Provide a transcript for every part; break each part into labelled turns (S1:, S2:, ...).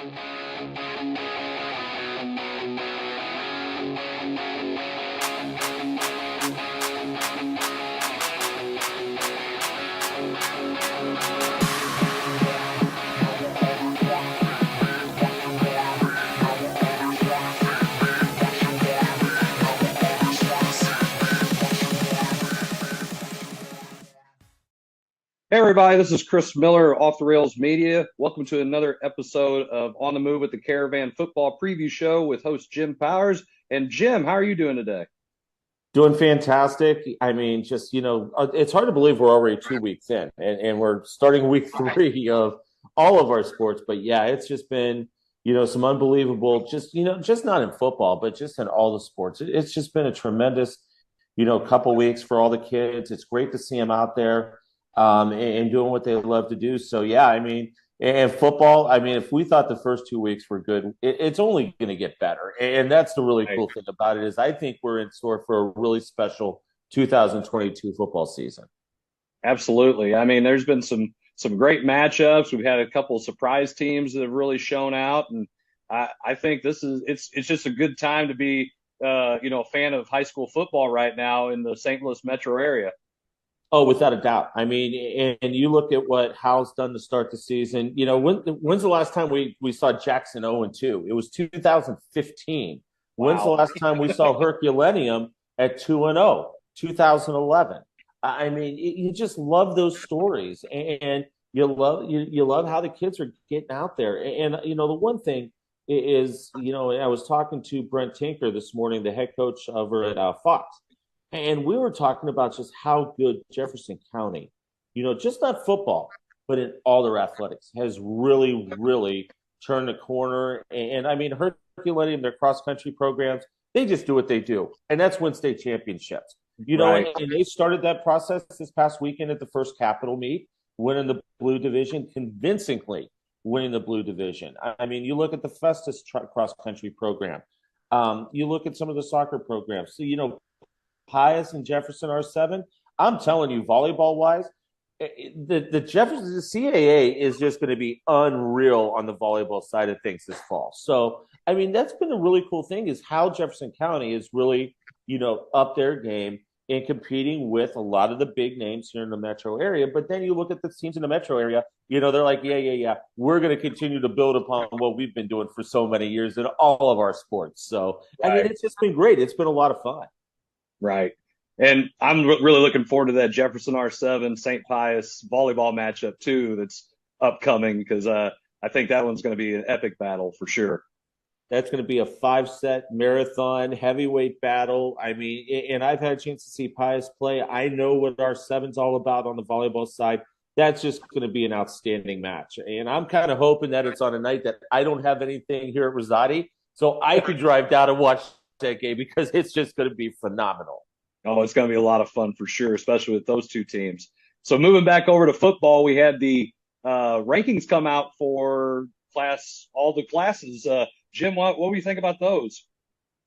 S1: Hey everybody, this is Chris Miller, Off the Rails Media. Welcome to another episode of On the Move with the Caravan Football Preview Show with host Jim Powers. And Jim, how are you doing today?
S2: Doing fantastic. I mean, it's hard to believe we're already 2 weeks in and we're starting week three of all of our sports. But yeah, it's just been, some unbelievable, just not in football, but just in all the sports. It's just been a tremendous, couple weeks for all the kids. It's great to see them out there and doing what they love to do. So yeah, I mean, and football, I mean, if we thought the first 2 weeks were good, it's only going to get better. And that's the really cool thing about it is I think we're in store for a really special 2022 football season.
S1: Absolutely. I mean, there's been some great matchups. We've had a couple of surprise teams that have really shown out, and I think it's just a good time to be a fan of high school football right now in the St. Louis metro area.
S2: Oh, without a doubt. I mean, and you look at what Hal's done to start the season. When's the last time we saw Jackson 0-2? It was 2015. Wow. When's the last time we saw Herculaneum at 2-0? 2011. I mean, you just love those stories, and you love how the kids are getting out there. And the one thing is, I was talking to Brent Tinker this morning, the head coach over at Fox. And we were talking about just how good Jefferson County, just not football, but in all their athletics, has really, really turned the corner. And I mean, Herculaneum, their cross-country programs, they just do what they do. And that's win state championships.
S1: Right.
S2: And they started that process this past weekend at the first Capital meet, winning the Blue Division, convincingly winning the Blue Division. I mean, you look at the Festus cross-country program. You look at some of the soccer programs. So, Pius and Jefferson R7. I'm telling you, volleyball-wise, the Jefferson CAA is just going to be unreal on the volleyball side of things this fall. So, I mean, that's been a really cool thing is how Jefferson County is really, up their game in competing with a lot of the big names here in the metro area. But then you look at the teams in the metro area, they're like, yeah, we're going to continue to build upon what we've been doing for so many years in all of our sports. So, right. I mean, it's just been great. It's been a lot of fun.
S1: Right. And I'm really looking forward to that Jefferson R7 St. Pius volleyball matchup too that's upcoming because I think that one's going to be an epic battle for sure.
S2: That's going to be a 5-set marathon heavyweight battle. I mean, and I've had a chance to see Pius play. I know what R7's all about on the volleyball side. That's just going to be an outstanding match. And I'm kind of hoping that it's on a night that I don't have anything here at Rosati, so I could drive down and watch that game because it's just going to be phenomenal.
S1: Oh, it's going to be a lot of fun for sure, especially with those two teams. So moving back over to football, we had the rankings come out for all the classes. Jim, what do you think about those?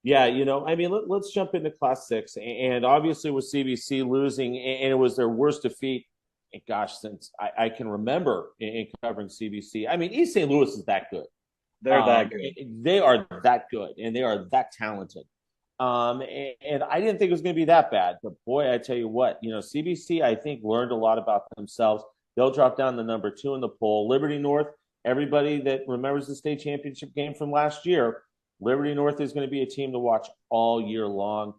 S2: Yeah, I mean, let's jump into Class 6. And obviously with CBC losing, and it was their worst defeat, since I can remember in covering CBC. I mean, East St. Louis is that good.
S1: They're that good.
S2: They are that good, and they are that talented. And I didn't think it was going to be that bad, but boy, I tell you what, CBC, I think, learned a lot about themselves. They'll drop down to number 2 in the poll. Liberty North, everybody that remembers the state championship game from last year, Liberty North is going to be a team to watch all year long.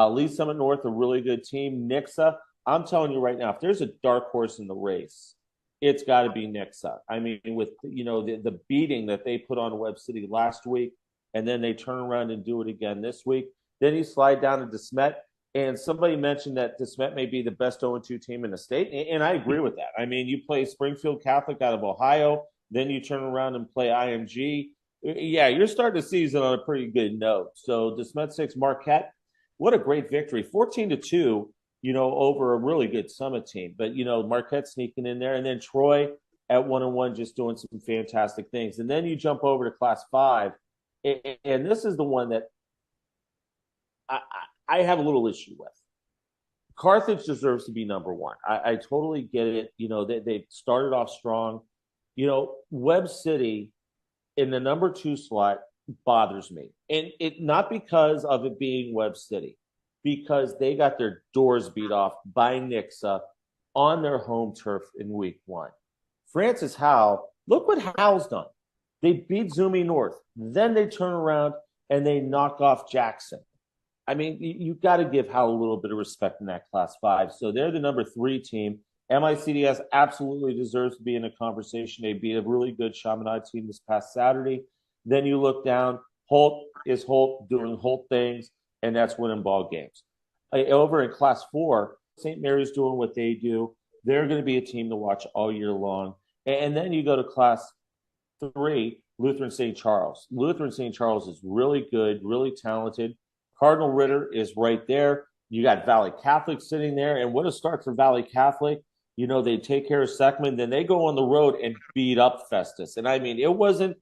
S2: Lee Summit North, a really good team. Nixa, I'm telling you right now, if there's a dark horse in the race, it's got to be Nixa. I mean, with, the beating that they put on Webb City last week, and then they turn around and do it again this week. Then you slide down to DeSmet, and somebody mentioned that DeSmet may be the best 0-2 team in the state, and I agree with that. I mean, you play Springfield Catholic out of Ohio, then you turn around and play IMG. Yeah, you're starting the season on a pretty good note. So DeSmet 6, Marquette, what a great victory, 14-2, over a really good Summit team. But, Marquette sneaking in there, and then Troy at 1-1 just doing some fantastic things. And then you jump over to Class 5, and this is the one that I have a little issue with. Carthage deserves to be number 1. I totally get it. They started off strong. Webb City in the number 2 slot bothers me. And it not because of it being Webb City, because they got their doors beat off by Nixa on their home turf in week 1. Francis Howell, look what Howell's done. They beat Zumi North. Then they turn around and they knock off Jackson. I mean, you've got to give Howell a little bit of respect in that Class 5. So they're the number 3 team. MICDS absolutely deserves to be in a conversation. They beat a really good Chaminade team this past Saturday. Then you look down, Holt is Holt doing Holt things, and that's winning ball games. Over in Class 4, St. Mary's doing what they do. They're going to be a team to watch all year long. And then you go to Class 3, Lutheran St. Charles. Lutheran St. Charles is really good, really talented. Cardinal Ritter is right there. You got Valley Catholic sitting there. And what a start for Valley Catholic. You know, they take care of Seckman, then they go on the road and beat up Festus. And I mean, it wasn't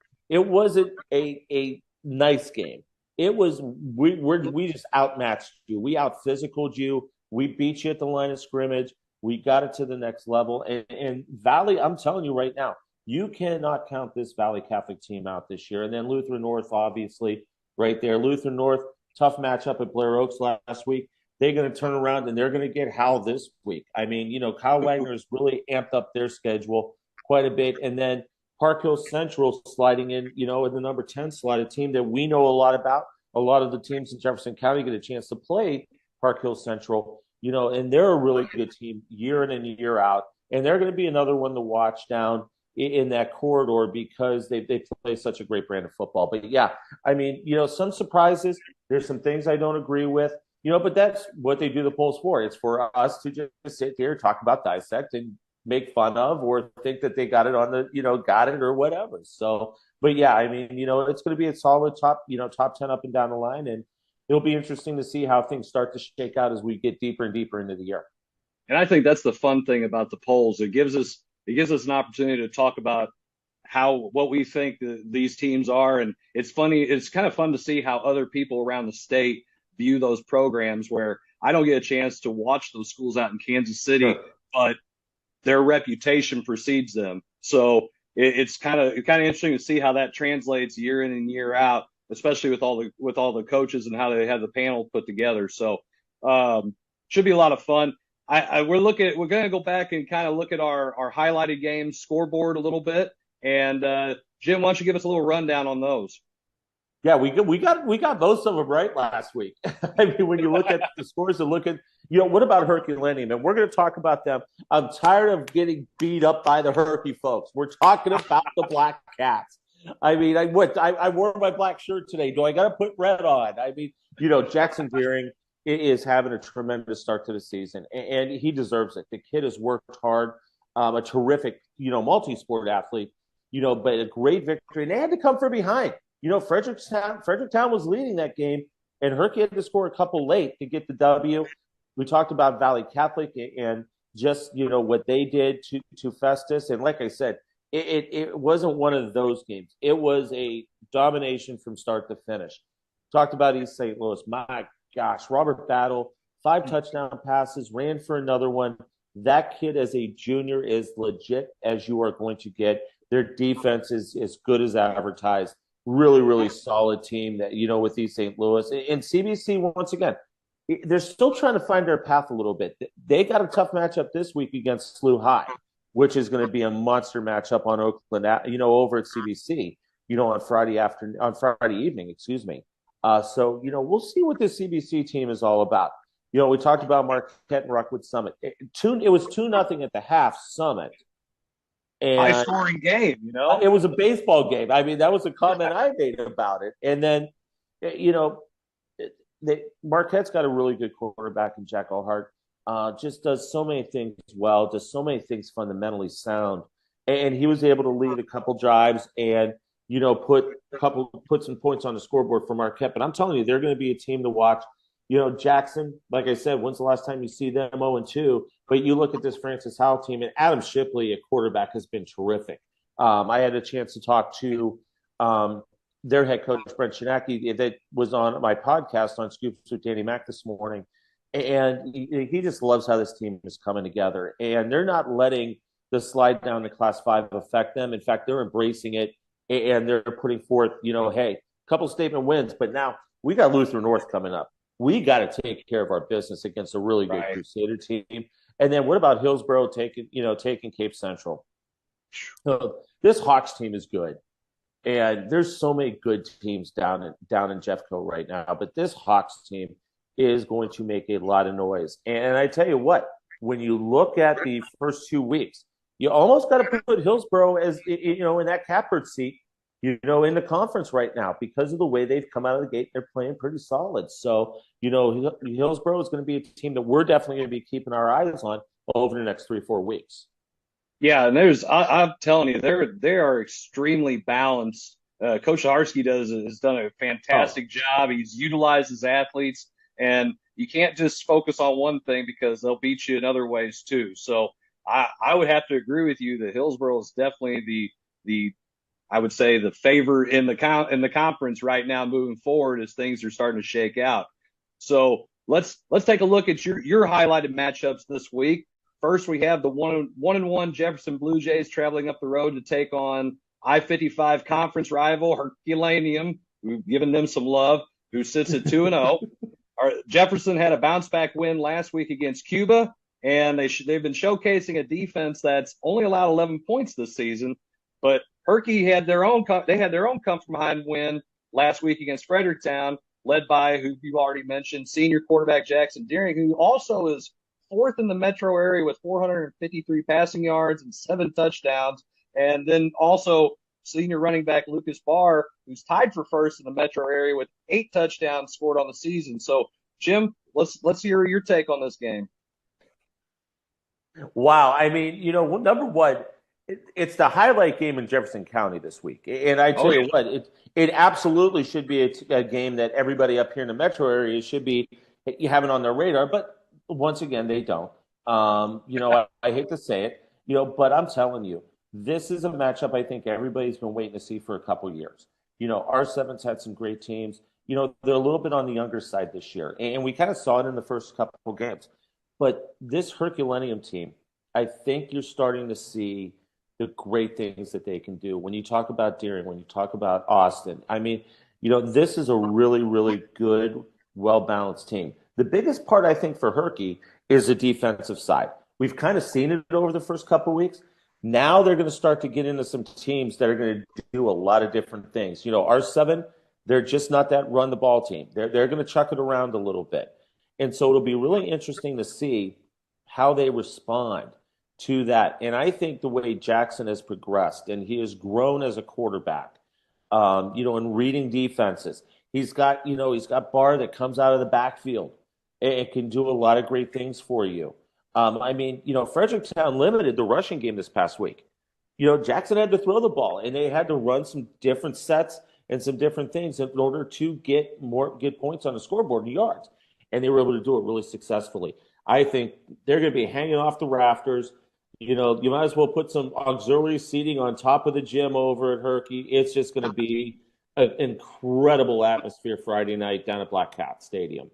S2: a nice game. It was we just outmatched you. We out physicaled you. We beat you at the line of scrimmage. We got it to the next level. And Valley, I'm telling you right now, you cannot count this Valley Catholic team out this year. And then Lutheran North, obviously, right there. Lutheran North, tough matchup at Blair Oaks last week. They're going to turn around and they're going to get Howell this week. I mean, you know, Kyle Wagner's really amped up their schedule quite a bit. And then Park Hill Central sliding in, you know, in the number 10 slot, a team that we know a lot about. A lot of the teams in Jefferson County get a chance to play Park Hill Central, you know, and they're a really good team year in and year out. And they're going to be another one to watch down in that corridor because they play such a great brand of football. But yeah, I mean, you know, some surprises. There's some things I don't agree with. You know, but that's what they do the polls for. It's for us to just sit here, talk about, dissect, and make fun of, or think that they got it on the, you know, got it or whatever. So, but yeah, I mean, you know, it's going to be a solid top 10 up and down the line. And it'll be interesting to see how things start to shake out as we get deeper and deeper into the year.
S1: And I think that's the fun thing about the polls. It gives us an opportunity to talk about what we think these teams are. And it's funny. It's kind of fun to see how other people around the state view those programs, where I don't get a chance to watch those schools out in Kansas City, sure, but their reputation precedes them. So it's kind of interesting to see how that translates year in and year out, especially with all the coaches and how they have the panel put together. So should be a lot of fun. We're going to go back and kind of look at our highlighted games scoreboard a little bit. And Jim, why don't you give us a little rundown on those?
S2: Yeah, we got most of them right last week. I mean, when you look at the scores and look at, you know, what about Herculaneum? And we're going to talk about them. I'm tired of getting beat up by the Herky folks. We're talking about the Black Cats. I mean, I wore my black shirt today. Do I got to put red on? I mean, you know, Jackson Deering is having a tremendous start to the season, and he deserves it. The kid has worked hard, a terrific, you know, multi-sport athlete, you know, but a great victory. And they had to come from behind. You know, Fredericktown was leading that game, and Herky had to score a couple late to get the W. We talked about Valley Catholic and just, you know, what they did to Festus. And like I said, it wasn't one of those games. It was a domination from start to finish. Talked about East St. Louis. My gosh, Robert Battle, 5 touchdown passes, ran for another one. That kid as a junior is legit as you are going to get. Their defense is as good as advertised. Really, really solid team that, you know, with East St. Louis. And CBC, once again, they're still trying to find their path a little bit. They got a tough matchup this week against SLU High, which is going to be a monster matchup on Oakland, you know, over at CBC, you know, on Friday evening, excuse me. So, you know, we'll see what this CBC team is all about. You know, we talked about Marquette and Rockwood Summit. It was 2-0 at the half, Summit. And
S1: high-scoring game, you know?
S2: It was a baseball game. I mean, that was a comment I made about it. And then, you know, Marquette's got a really good quarterback in Jack Allhart. Just does so many things well, does so many things fundamentally sound. And he was able to lead a couple drives and, you know, put some points on the scoreboard for Marquette. But I'm telling you, they're going to be a team to watch. You know, Jackson, like I said, when's the last time you see them 0-2? But you look at this Francis Howell team, and Adam Shipley, a quarterback, has been terrific. I had a chance to talk to their head coach, Brent Shinaki, that was on my podcast on Scoops with Danny Mack this morning. And he just loves how this team is coming together. And they're not letting the slide down to Class 5 affect them. In fact, they're embracing it. and they're putting forth, hey, a couple statement wins, but now we got Luther North coming up. We got to take care of our business against a really good Crusader team. And then what about Hillsboro taking Cape Central? So this Hawks team is good. And there's so many good teams down in Jeffco right now, but this Hawks team is going to make a lot of noise. And I tell you what, when you look at the first 2 weeks, you almost got to put Hillsboro as in that catbird seat, in the conference right now because of the way they've come out of the gate. They're playing pretty solid. So Hillsboro is going to be a team that we're definitely going to be keeping our eyes on over the next 3-4 weeks.
S1: Yeah, and I'm telling you, they are extremely balanced. Coach Harsky has done a fantastic job. He's utilized his athletes, and you can't just focus on one thing because they'll beat you in other ways too. So I would have to agree with you that Hillsboro is definitely the I would say the favor in the conference right now moving forward as things are starting to shake out. So let's take a look at your highlighted matchups this week. First, we have the 1-1 Jefferson Blue Jays traveling up the road to take on I-55 conference rival Herculaneum. We've given them some love, who sits at 2-0. Jefferson had a bounce-back win last week against Cuba, and they've been showcasing a defense that's only allowed 11 points this season. But Herky had their own come-from-behind win last week against Fredericktown, led by, who you've already mentioned, senior quarterback Jackson Deering, who also is fourth in the metro area with 453 passing yards and 7 touchdowns. And then also senior running back Lucas Barr, who's tied for first in the metro area with 8 touchdowns scored on the season. So, Jim, let's hear your take on this game.
S2: Wow. I mean, number one, it's the highlight game in Jefferson County this week. And I tell you what, it absolutely should be a game that everybody up here in the metro area should be having on their radar. But once again, they don't. I hate to say it, but I'm telling you, this is a matchup I think everybody's been waiting to see for a couple years. R7's had some great teams. They're a little bit on the younger side this year, and we kind of saw it in the first couple games. But this Herculaneum team, I think you're starting to see the great things that they can do. When you talk about Deering, when you talk about Austin, I mean, this is a really, really good, well-balanced team. The biggest part, I think, for Herky is the defensive side. We've kind of seen it over the first couple of weeks. Now they're going to start to get into some teams that are going to do a lot of different things. R7, they're just not that run-the-ball team. They're going to chuck it around a little bit. And so it'll be really interesting to see how they respond to that. And I think the way Jackson has progressed, and he has grown as a quarterback, in reading defenses. He's got Barr that comes out of the backfield. It can do a lot of great things for you. Fredericktown limited the rushing game this past week. Jackson had to throw the ball, and they had to run some different sets and some different things in order to get points on the scoreboard and yards. And they were able to do it really successfully. I think they're going to be hanging off the rafters. You might as well put some auxiliary seating on top of the gym over at Herky. It's just going to be an incredible atmosphere Friday night down at Black Cat Stadium.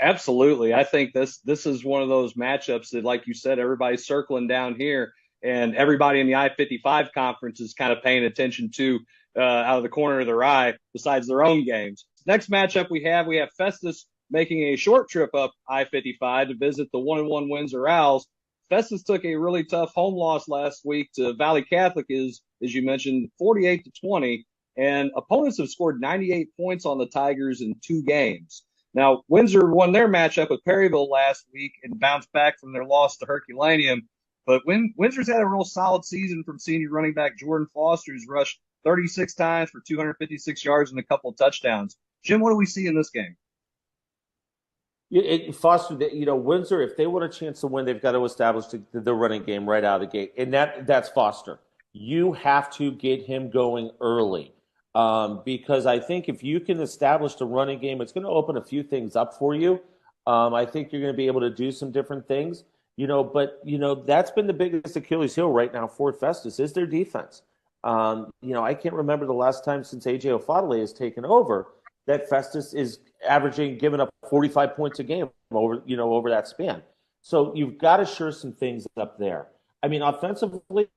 S1: Absolutely. I think this is one of those matchups that, like you said, everybody's circling down here, and everybody in the I-55 conference is kind of paying attention to out of the corner of their eye besides their own games. Next matchup we have Festus making a short trip up I-55 to visit the 1-1 Windsor Owls. Festus took a really tough home loss last week to Valley Catholic, as you mentioned, 48-20, and opponents have scored 98 points on the Tigers in 2 games. Now, Windsor won their matchup with Perryville last week and bounced back from their loss to Herculaneum, but Windsor's had a real solid season from senior running back Jordan Foster, who's rushed 36 times for 256 yards and a couple of touchdowns. Jim, what do we see in this game?
S2: Foster, Windsor, if they want a chance to win, they've got to establish the running game right out of the gate. And that's Foster. You have to get him going early because I think if you can establish the running game, it's going to open a few things up for you. I think you're going to be able to do some different things, but that's been the biggest Achilles heel right now for Festus is their defense. I can't remember the last time since A.J. Ofadale has taken over that Festus is giving up 45 points a game over that span. So you've got to shore some things up there. I mean, offensively,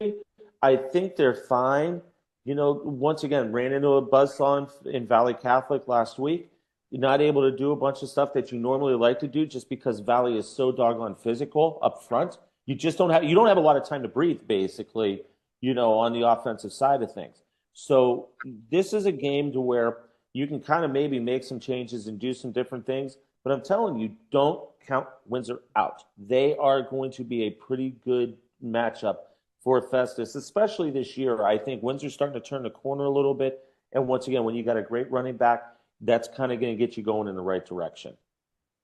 S2: I think they're fine. once again, ran into a buzzsaw in Valley Catholic last week. You're not able to do a bunch of stuff that you normally like to do just because Valley is so doggone physical up front. You don't have a lot of time to breathe, basically, on the offensive side of things. So this is a game to where you can kind of maybe make some changes and do some different things. But I'm telling you, don't count Windsor out. They are going to be a pretty good matchup for Festus, especially this year. I think Windsor's starting to turn the corner a little bit. And once again, when you got a great running back, that's kind of going to get you going in the right direction.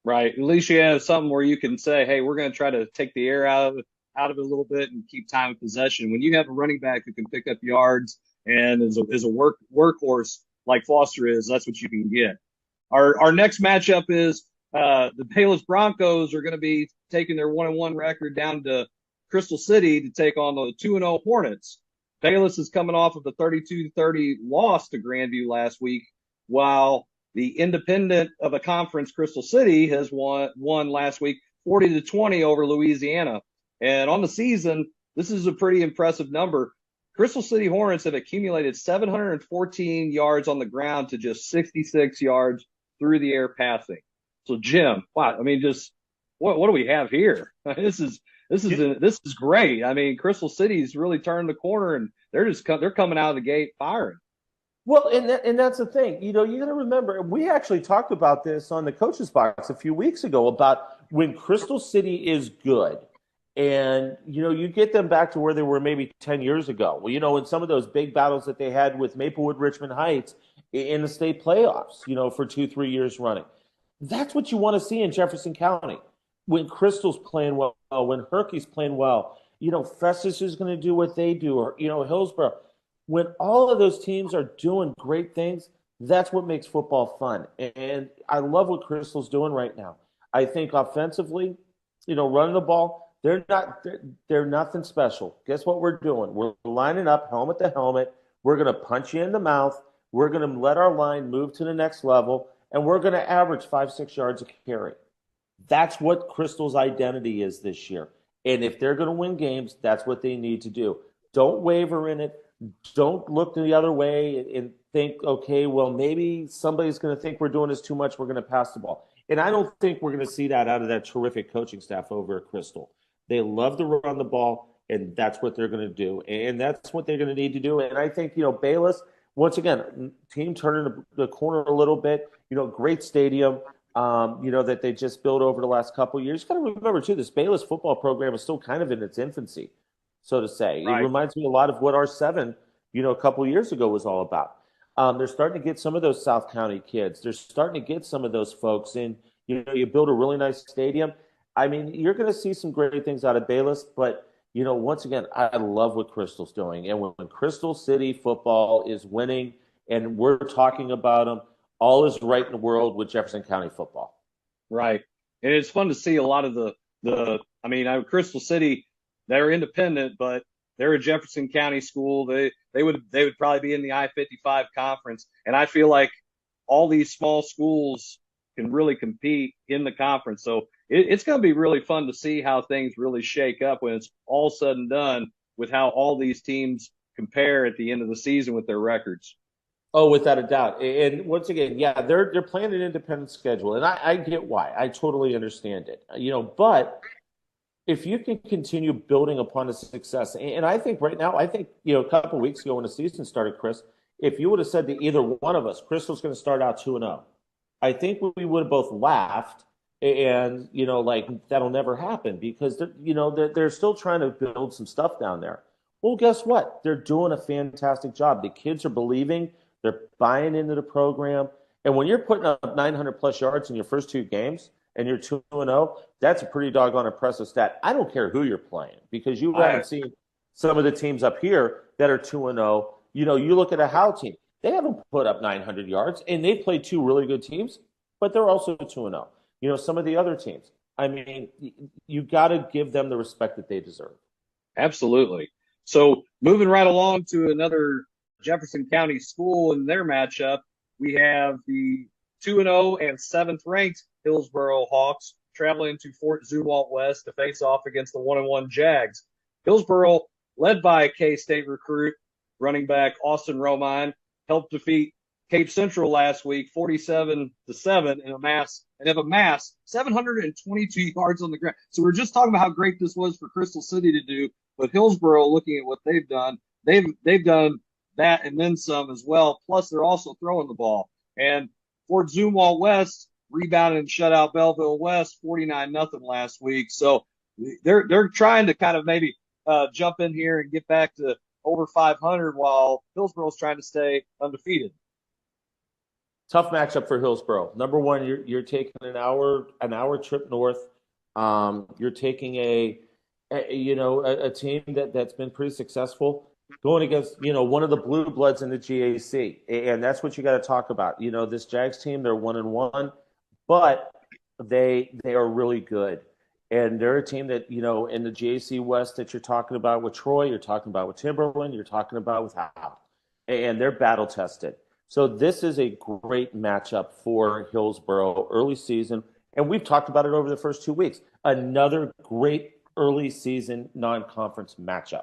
S1: Right. At least you have something where you can say, hey, we're going to try to take the air out of it a little bit and keep time of possession. When you have a running back who can pick up yards and is a workhorse like Foster is, that's what you can get. Our next matchup is the Payless Broncos are going to be taking their 1-1 record down to Crystal City to take on the 2-0 Hornets. Payless is coming off of the 32-30 loss to Grandview last week, while the independent of a conference, Crystal City, has won last week 40-20 over Louisiana. And on the season, this is a pretty impressive number. Crystal City Hornets have accumulated 714 yards on the ground to just 66 yards through the air passing. So, Jim, wow, I mean, just what do we have here? This is great. I mean, Crystal City's really turned the corner, and they're coming out of the gate firing.
S2: Well, and that's the thing. You got to remember, we actually talked about this on the Coaches Box a few weeks ago about when Crystal City is good and, you get them back to where they were maybe 10 years ago. Well, in some of those big battles that they had with Maplewood, Richmond Heights in the state playoffs, for 2-3 years running. That's what you want to see in Jefferson County. When Crystal's playing well, when Herky's playing well, Festus is going to do what they do, or, Hillsboro. When all of those teams are doing great things, that's what makes football fun. And I love what Crystal's doing right now. I think offensively, running the ball, they're nothing special. Guess what we're doing? We're lining up helmet to helmet. We're going to punch you in the mouth. We're going to let our line move to the next level, and we're going to average 5-6 yards a carry. That's what Crystal's identity is this year. And if they're going to win games, that's what they need to do. Don't waver in it. Don't look the other way and think, okay, well, maybe somebody's going to think we're doing this too much. We're going to pass the ball. And I don't think we're going to see that out of that terrific coaching staff over at Crystal. They love to run the ball, and that's what they're going to do. And that's what they're going to need to do. And I think, Bayless, once again, team turning the corner a little bit, great stadium, that they just built over the last couple of years. You got to remember, too, this Bayless football program is still kind of in its infancy, so to say. Right. It reminds me a lot of what R7, a couple of years ago was all about. They're starting to get some of those South County kids. They're starting to get some of those folks in. You build a really nice stadium. I mean, you're going to see some great things out of Bayless, but, once again, I love what Crystal's doing. And when Crystal City football is winning and we're talking about them, all is right in the world with Jefferson County football.
S1: Right. And it's fun to see a lot of Crystal City, they're independent, but they're a Jefferson County school. They would probably be in the I-55 conference. And I feel like all these small schools can really compete in the conference. So it's going to be really fun to see how things really shake up when it's all said and done with how all these teams compare at the end of the season with their records.
S2: Oh, without a doubt. And once again, yeah, they're playing an independent schedule. And I get why. I totally understand it. But if you can continue building upon the success, and I think right now, a couple of weeks ago when the season started, Chris, if you would have said to either one of us, Crystal's going to start out 2-0, I think we would have both laughed and, that'll never happen because, they're still trying to build some stuff down there. Well, guess what? They're doing a fantastic job. The kids are believing. They're buying into the program. And when you're putting up 900-plus yards in your first two games and you're 2-0, that's a pretty doggone impressive stat. I don't care who you're playing because you haven't seen some of the teams up here that are 2-0. You look at a Howe team. They haven't put up 900 yards, and they've played two really good teams, but they're also 2-0. Some of the other teams. I mean, you got to give them the respect that they deserve.
S1: Absolutely. So moving right along to another Jefferson County school in their matchup, we have the 2-0 and 7th-ranked Hillsboro Hawks traveling to Fort Zumwalt West to face off against the 1-1 Jags. Hillsboro, led by a K-State recruit, running back Austin Romine helped defeat Cape Central last week, 47-7, and have amassed 722 yards on the ground. So we're just talking about how great this was for Crystal City to do, but Hillsboro, looking at what they've done, they've done that and then some as well. Plus, they're also throwing the ball. And for Zumwalt West, rebounded and shut out Belleville West 49-0 last week. So they're trying to kind of maybe jump in here and get back to over 500 while Hillsboro's trying to stay undefeated.
S2: Tough matchup for Hillsboro. Number one, you're taking an hour trip north. You're taking a team that's been pretty successful going against one of the blue bloods in the GAC, and that's what you got to talk about. This Jags team, they're 1-1, but they are really good, and they're a team that in the GAC West that you're talking about with Troy, you're talking about with Timberland, you're talking about with Howe, and they're battle tested. So this is a great matchup for Hillsboro early season, and we've talked about it over the first 2 weeks. Another great early season non-conference matchup.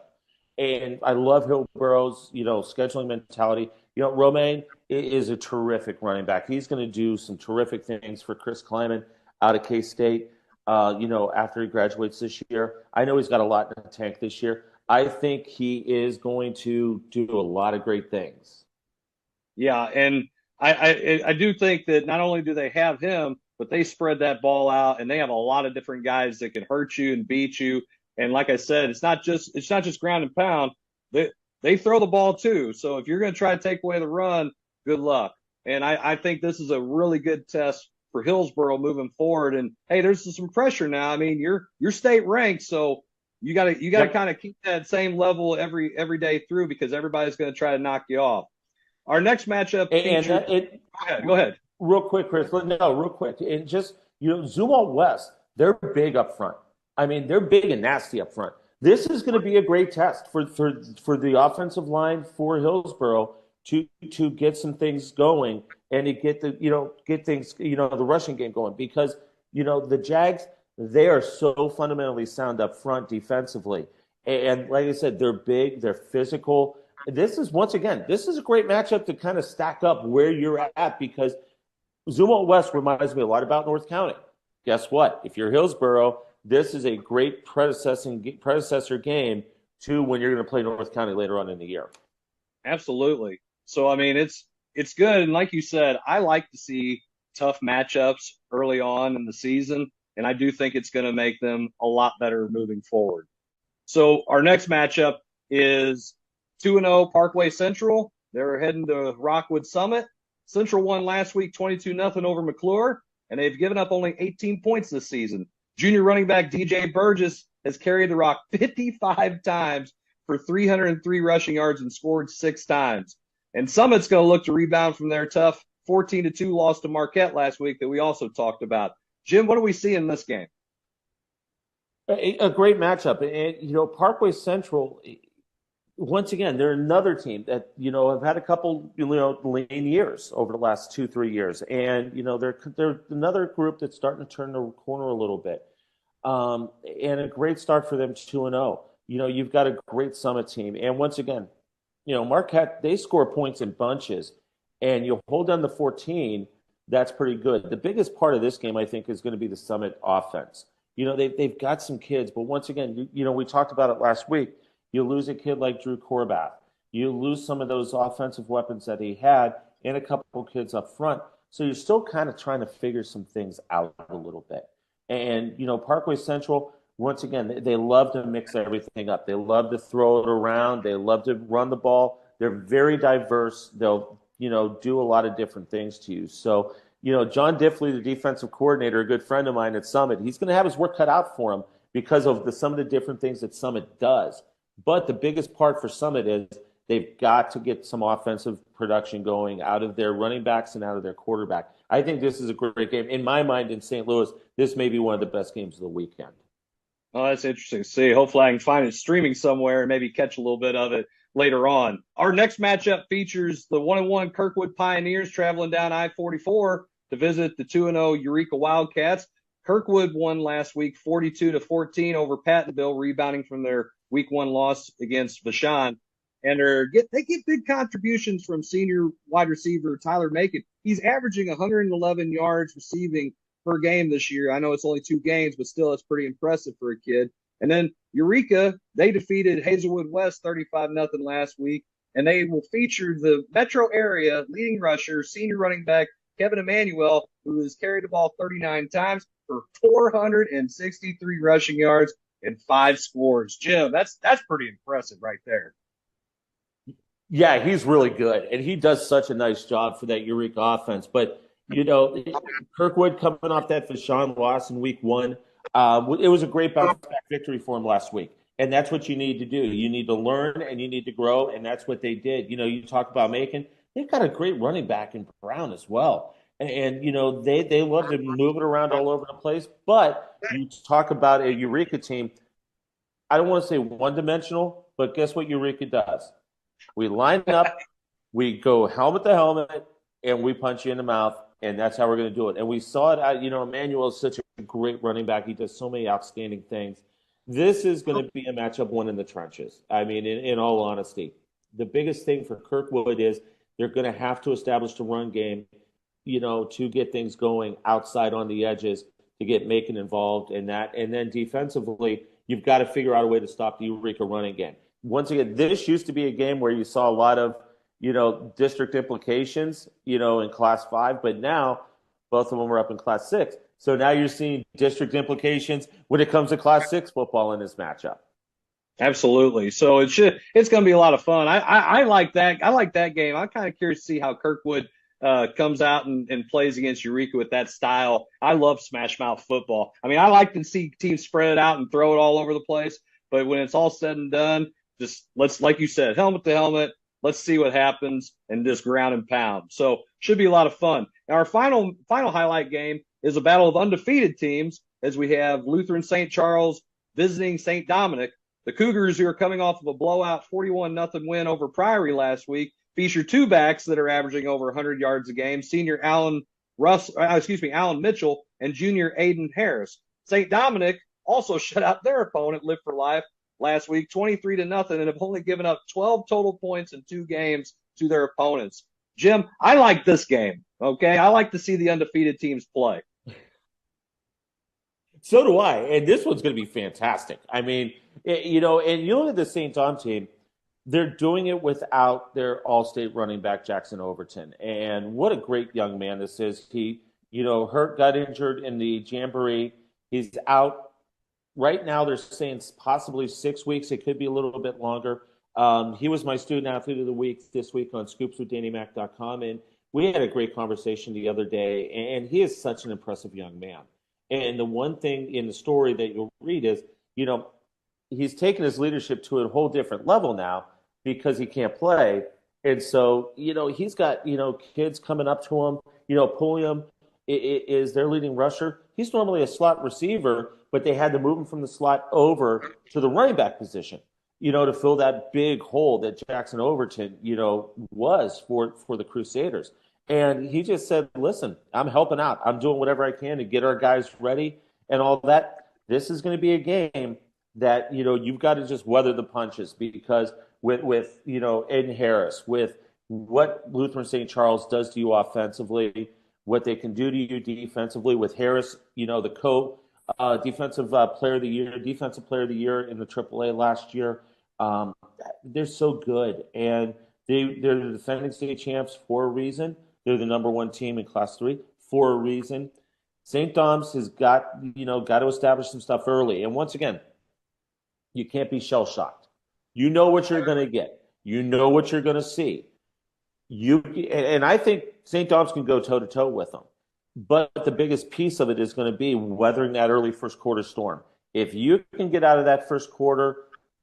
S2: And I love Hillsboro's, scheduling mentality. Romaine is a terrific running back. He's going to do some terrific things for Chris Kleiman out of K-State, after he graduates this year. I know he's got a lot in the tank this year. I think he is going to do a lot of great things.
S1: Yeah, and I do think that not only do they have him, but they spread that ball out, and they have a lot of different guys that can hurt you and beat you. And like I said, it's not just ground and pound. They throw the ball too. So if you're going to try to take away the run, good luck. And I think this is a really good test for Hillsboro moving forward. And hey, there's some pressure now. I mean, you're state ranked, so you got to kind of keep that same level every day through, because everybody's going to try to knock you off. Our next matchup. Go ahead.
S2: Real quick, Chris. No, real quick. And just, Zumwalt West, they're big up front. I mean, they're big and nasty up front. This is going to be a great test for the offensive line for Hillsboro to get some things going and to get the rushing game going, because the Jags, they are so fundamentally sound up front defensively, and like I said, they're big, they're physical. This is a great matchup to kind of stack up where you're at, because Zumwalt West reminds me a lot about North County. Guess what? If you're Hillsboro, this is a great predecessor game to when you're going to play North County later on in the year.
S1: Absolutely. So, I mean, it's good. And like you said, I like to see tough matchups early on in the season, and I do think it's going to make them a lot better moving forward. So our next matchup is 2-0 Parkway Central. They're heading to Rockwood Summit. Central won last week 22-0 over McClure, and they've given up only 18 points this season. Junior running back DJ Burgess has carried the rock 55 times for 303 rushing yards and scored 6 times. And Summit's going to look to rebound from their tough 14-2 loss to Marquette last week that we also talked about. Jim, what do we see in this game?
S2: A great matchup. And, Parkway Central, once again, they're another team that, have had a couple, lean years over the last 2-3 years. And, they're another group that's starting to turn the corner a little bit. And a great start for them, 2-0. You've got a great Summit team. And once again, Marquette, they score points in bunches, and you hold down the 14, that's pretty good. The biggest part of this game, I think, is going to be the Summit offense. They've got some kids, but once again, we talked about it last week. You lose a kid like Drew Corbath. You lose some of those offensive weapons that he had and a couple of kids up front. So you're still kind of trying to figure some things out a little bit. And, Parkway Central, once again, they love to mix everything up. They love to throw it around. They love to run the ball. They're very diverse. They'll, do a lot of different things to you. So, John Diffley, the defensive coordinator, a good friend of mine at Summit, he's going to have his work cut out for him because of some of the different things that Summit does. But the biggest part for Summit is they've got to get some offensive production going out of their running backs and out of their quarterback. I think this is a great game. In my mind, in St. Louis, this may be one of the best games of the weekend.
S1: Oh, that's interesting to see. Hopefully I can find it streaming somewhere and maybe catch a little bit of it later on. Our next matchup features the 1-1 Kirkwood Pioneers traveling down I-44 to visit the 2-0 Eureka Wildcats. Kirkwood won last week 42-14 over Pattonville, rebounding from their week 1 loss against Vashon. and they get big contributions from senior wide receiver Tyler Macon. He's averaging 111 yards receiving per game this year. I know it's only 2 games, but still, it's pretty impressive for a kid. And then Eureka, they defeated Hazelwood West 35-0 last week, and they will feature the metro area leading rusher, senior running back Kevin Emmanuel, who has carried the ball 39 times for 463 rushing yards and 5 scores. Jim, that's pretty impressive right there.
S2: Yeah, he's really good, and he does such a nice job for that Eureka offense. But, Kirkwood coming off that Vashon loss in week 1, it was a great bounce-back victory for him last week. And that's what you need to do. You need to learn and you need to grow, and that's what they did. You talk about Macon. They've got a great running back in Brown as well. And they love to move it around all over the place. But you talk about a Eureka team, I don't want to say one-dimensional, but guess what Eureka does? We line up, we go helmet to helmet, and we punch you in the mouth, and that's how we're going to do it. And we saw it. Emmanuel is such a great running back. He does so many outstanding things. This is going to be a matchup won in the trenches. I mean, in all honesty, the biggest thing for Kirkwood is they're going to have to establish the run game, to get things going outside on the edges, to get Macon involved in that. And then defensively, you've got to figure out a way to stop the Eureka running game. Once again, this used to be a game where you saw a lot of, district implications, in Class 5, but now both of them are up in Class 6. So now you're seeing district implications when it comes to Class 6 football in this matchup.
S1: Absolutely. So it's going to be a lot of fun. I like that. I like that game. I'm kind of curious to see how Kirkwood comes out and plays against Eureka with that style. I love smash mouth football. I mean, I like to see teams spread it out and throw it all over the place. But when it's all said and done, just let's, like you said, helmet to helmet. Let's see what happens and just ground and pound. So should be a lot of fun. Now, our final highlight game is a battle of undefeated teams as we have Lutheran St. Charles visiting St. Dominic. The Cougars, who are coming off of a blowout 41-0 win over Priory last week, feature 2 backs that are averaging over 100 yards a game, senior Alan Mitchell and junior Aiden Harris. St. Dominic also shut out their opponent, Live for Life, last week 23-0 and have only given up 12 total points in 2 games to their opponents. Jim, I like this game, okay? I like to see the undefeated teams play.
S2: So do I, and this one's going to be fantastic. I mean, and you look at the St. Dom team, they're doing it without their all-state running back, Jackson Overton. And what a great young man this is. He, got injured in the Jamboree. He's out. Right now, they're saying possibly 6 weeks. It could be a little bit longer. He was my student athlete of the week this week on scoopswithdannymac.com, and we had a great conversation the other day, and he is such an impressive young man. And the one thing in the story that you'll read is, he's taken his leadership to a whole different level now because he can't play. And so, he's got, kids coming up to him, Pulliam is their leading rusher. He's normally a slot receiver, but they had to move him from the slot over to the running back position, to fill that big hole that Jackson Overton, was for the Crusaders. And he just said, listen, I'm helping out. I'm doing whatever I can to get our guys ready and all that. This is going to be a game that, you've got to just weather the punches because with Aiden Harris, with what Lutheran St. Charles does to you offensively, what they can do to you defensively with Harris, the defensive player of the year in the AAA last year. They're so good. And they're the defending state champs for a reason. They're the number 1 team in Class 3 for a reason. St. Dom's has got to establish some stuff early. And once again, you can't be shell-shocked. You know what you're going to get. You know what you're going to see. And I think St. Dom's can go toe-to-toe with them. But the biggest piece of it is going to be weathering that early first quarter storm. If you can get out of that first quarter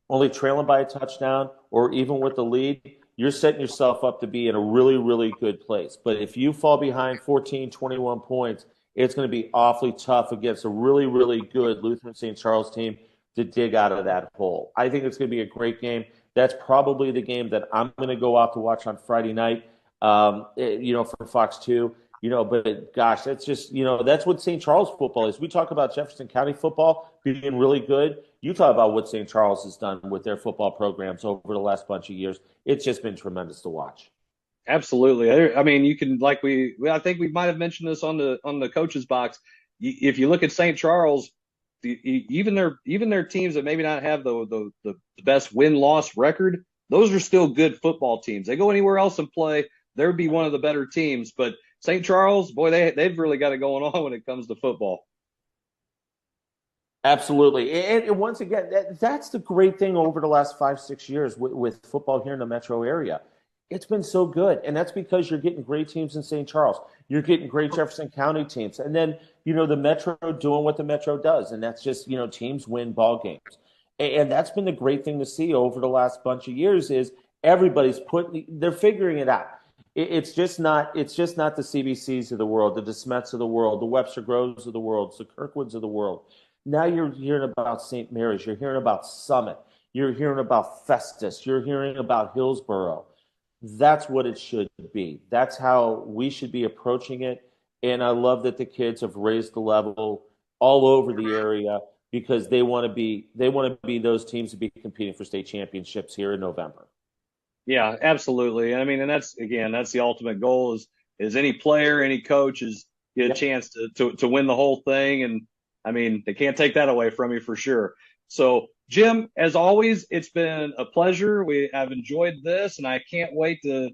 S2: only trailing by a touchdown or even with the lead, you're setting yourself up to be in a really, really good place. But if you fall behind 14, 21 points, it's going to be awfully tough against a really, really good Lutheran St. Charles team to dig out of that hole. I think it's going to be a great game. That's probably the game that I'm going to go out to watch on Friday night, for Fox 2. But gosh, that's just, that's what St. Charles football is. We talk about Jefferson County football being really good. You talk about what St. Charles has done with their football programs over the last bunch of years. It's just been tremendous to watch.
S1: Absolutely. I mean, you can, I think we might have mentioned this on the coaches box. If you look at St. Charles, even their teams that maybe not have the best win-loss record, those are still good football teams. They go anywhere else and play, they'd be one of the better teams. But St. Charles, boy, they've really got it going on when it comes to football.
S2: Absolutely. And once again, that's the great thing over the last 5-6 years with football here in the metro area. It's been so good. And that's because you're getting great teams in St. Charles. You're getting great Jefferson County teams. And then, the Metro doing what the Metro does. And that's just, teams win ball games. And that's been the great thing to see over the last bunch of years is everybody's they're figuring it out. It's just not the CBCs of the world, the DeSmets of the world, the Webster Groves of the world, the Kirkwoods of the world. Now you're hearing about St. Mary's. You're hearing about Summit. You're hearing about Festus. You're hearing about Hillsboro. That's what it should be. That's how we should be approaching it. And I love that the kids have raised the level all over the area because they want to be those teams to be competing for state championships here in November.
S1: Yeah, absolutely. I mean, and that's the ultimate goal is any player, any coach get a chance to win the whole thing. And I mean, they can't take that away from you for sure. So Jim, as always, it's been a pleasure. I've enjoyed this, and I can't wait to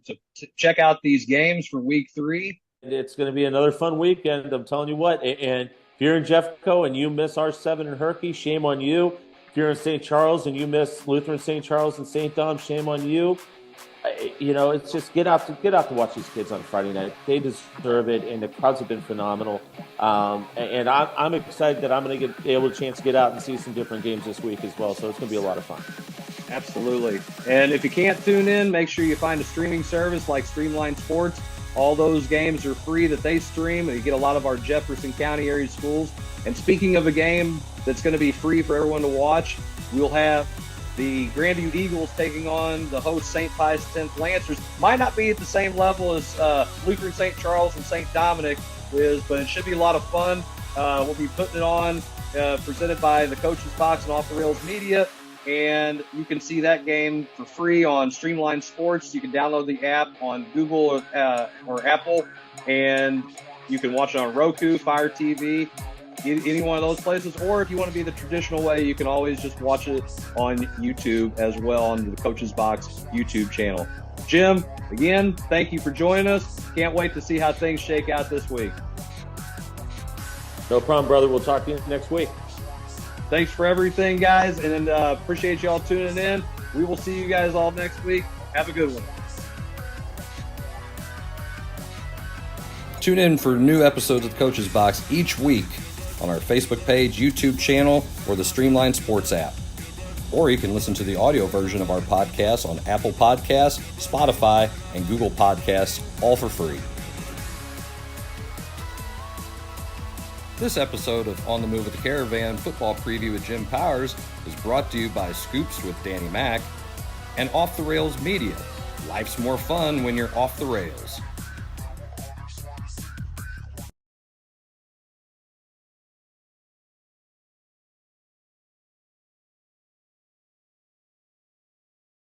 S1: check out these games for week 3.
S2: It's going to be another fun weekend. I'm telling you what. And if you're in Jeffco and you miss R7 and Herky, shame on you. If you're in St. Charles and you miss Lutheran St. Charles and St. Dom, shame on you. It's just get out to watch these kids on Friday night. They deserve it, and the crowds have been phenomenal. And I'm excited that I'm going to get able to get out and see some different games this week as well. So it's going to be a lot of fun.
S1: Absolutely. And if you can't tune in, make sure you find a streaming service like Streamline Sports. All those games are free that they stream, and you get a lot of our Jefferson County area schools. And speaking of a game that's going to be free for everyone to watch, we'll have the Grandview Eagles taking on the host St. Pius X Lancers. Might not be at the same level as Lutheran St. Charles and St. Dominic is, but it should be a lot of fun. We'll be putting it on, presented by the Coaches Box and Off the Rails Media. And you can see that game for free on Streamline Sports. You can download the app on Google or Apple, and you can watch it on Roku, Fire TV, any one of those places. Or if you want to be the traditional way, you can always just watch it on YouTube as well on the Coaches Box YouTube channel. Jim, again, thank you for joining us. Can't wait to see how things shake out this week.
S2: No problem, brother. We'll talk to you next week.
S1: Thanks for everything, guys, and appreciate you all tuning in. We will see you guys all next week. Have a good one.
S3: Tune in for new episodes of the Coaches Box each week on our Facebook page, YouTube channel, or the Streamline Sports app. Or you can listen to the audio version of our podcast on Apple Podcasts, Spotify, and Google Podcasts, all for free. This episode of On the Move with the Caravan football preview with Jim Powers is brought to you by Scoops with Danny Mack and Off the Rails Media. Life's more fun when you're off the rails.